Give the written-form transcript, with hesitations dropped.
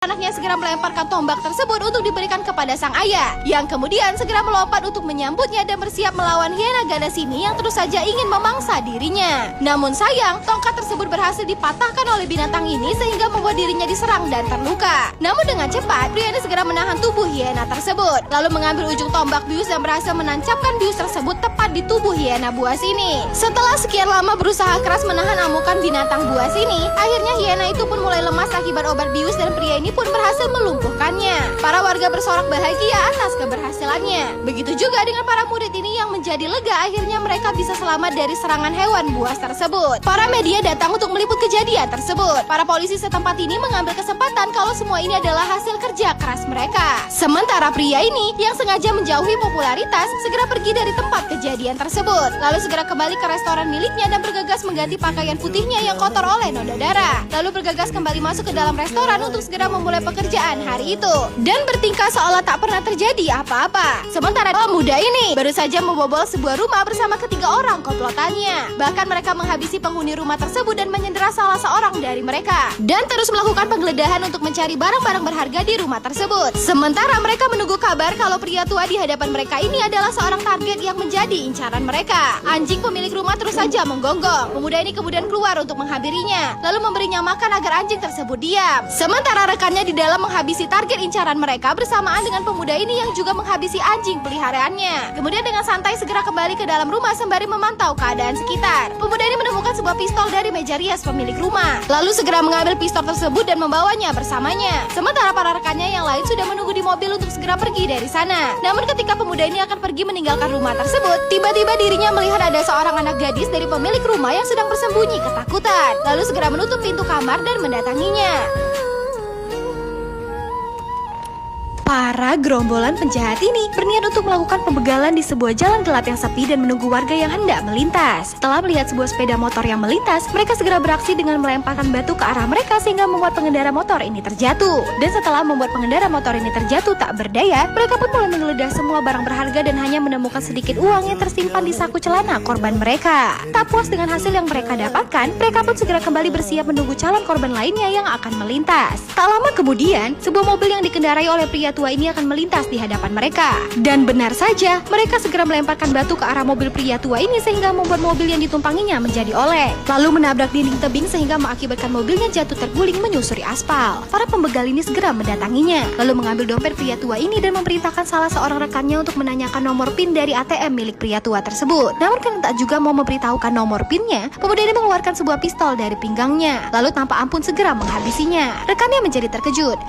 Anaknya segera melemparkan tombak tersebut untuk diberikan kepada sang ayah, yang kemudian segera melompat untuk menyambutnya dan bersiap melawan hiena ganas ini yang terus saja ingin memangsa dirinya. Namun sayang, tongkat tersebut berhasil dipatahkan oleh binatang ini sehingga membuat dirinya diserang dan terluka. Namun dengan cepat, pria ini segera menahan tubuh hiena tersebut, lalu mengambil ujung tombak bius dan berhasil menancapkan bius tersebut tepat di tubuh hiena buas ini. Setelah sekian lama berusaha keras menahan amukan binatang buas ini, akhirnya hiena itu pun mulai lemas akibat obat bius dan pria ini pun berhasil melumpuhkannya. Para warga bersorak bahagia atas keberhasilannya. Begitu juga dengan para murid ini yang menjadi lega, akhirnya mereka bisa selamat dari serangan hewan buas tersebut. Para media datang untuk meliput kejadian tersebut. Para polisi setempat ini mengambil kesempatan kalau semua ini adalah hasil kerja keras mereka. Sementara pria ini yang sengaja menjauhi popularitas segera pergi dari tempat kejadian tersebut, lalu segera kembali ke restoran miliknya dan bergegas mengganti pakaian putihnya yang kotor oleh noda darah, lalu bergegas kembali masuk ke dalam restoran untuk segera memulai pekerjaan hari itu dan bertingkah seolah tak pernah terjadi apa-apa. Sementara pemuda ini baru saja membobol sebuah rumah bersama ketiga orang komplotannya. Bahkan mereka menghabisi penghuni rumah tersebut dan menyandera salah seorang dari mereka dan terus melakukan penggeledahan untuk mencari barang-barang berharga di rumah tersebut. Sementara mereka menunggu kabar kalau pria tua di hadapan mereka ini adalah seorang target yang menjadi incaran mereka. Anjing pemilik rumah terus saja menggonggong. Pemuda ini kemudian keluar untuk menghampirinya, lalu memberinya makan agar anjing tersebut diam. Sementara rekannya di dalam menghabisi target incaran mereka bersamaan dengan pemuda ini yang juga menghabisi anjing peliharaannya. Kemudian dengan santai segera kembali ke dalam rumah sembari memantau keadaan sekitar. Pemuda ini menemukan sebuah pistol dari meja rias pemilik rumah, lalu segera mengambil pistol tersebut dan membawanya bersamanya. Sementara para rekannya yang lain sudah menunggu di mobil untuk segera pergi dari sana. Namun ketika pemuda ini akan pergi meninggalkan rumah tersebut, tiba-tiba dirinya melihat ada seorang anak gadis dari pemilik rumah yang sedang bersembunyi ketakutan, lalu segera menutup pintu kamar dan mendatanginya. Para gerombolan penjahat ini berniat untuk melakukan pembegalan di sebuah jalan gelap yang sepi dan menunggu warga yang hendak melintas. Setelah melihat sebuah sepeda motor yang melintas, mereka segera beraksi dengan melemparkan batu ke arah mereka sehingga membuat pengendara motor ini terjatuh. Dan setelah membuat pengendara motor ini terjatuh tak berdaya, mereka pun mulai menggeledah semua barang berharga dan hanya menemukan sedikit uang yang tersimpan di saku celana korban mereka. Tak puas dengan hasil yang mereka dapatkan, mereka pun segera kembali bersiap menunggu calon korban lainnya yang akan melintas. Tak lama kemudian, sebuah mobil yang dikendarai oleh pria tua ini akan melintas di hadapan mereka. Dan benar saja, mereka segera melemparkan batu ke arah mobil pria tua ini sehingga membuat mobil yang ditumpanginya menjadi oleng, lalu menabrak dinding tebing sehingga mengakibatkan mobilnya jatuh terguling menyusuri aspal. Para pembegal ini segera mendatanginya, lalu mengambil dompet pria tua ini dan memerintahkan salah seorang rekannya untuk menanyakan nomor PIN dari ATM milik pria tua tersebut. Namun karena tak juga mau memberitahukan nomor PIN-nya, pemuda ini mengeluarkan sebuah pistol dari pinggangnya, lalu tanpa ampun segera menghabisinya. Rekannya menjadi terkejut.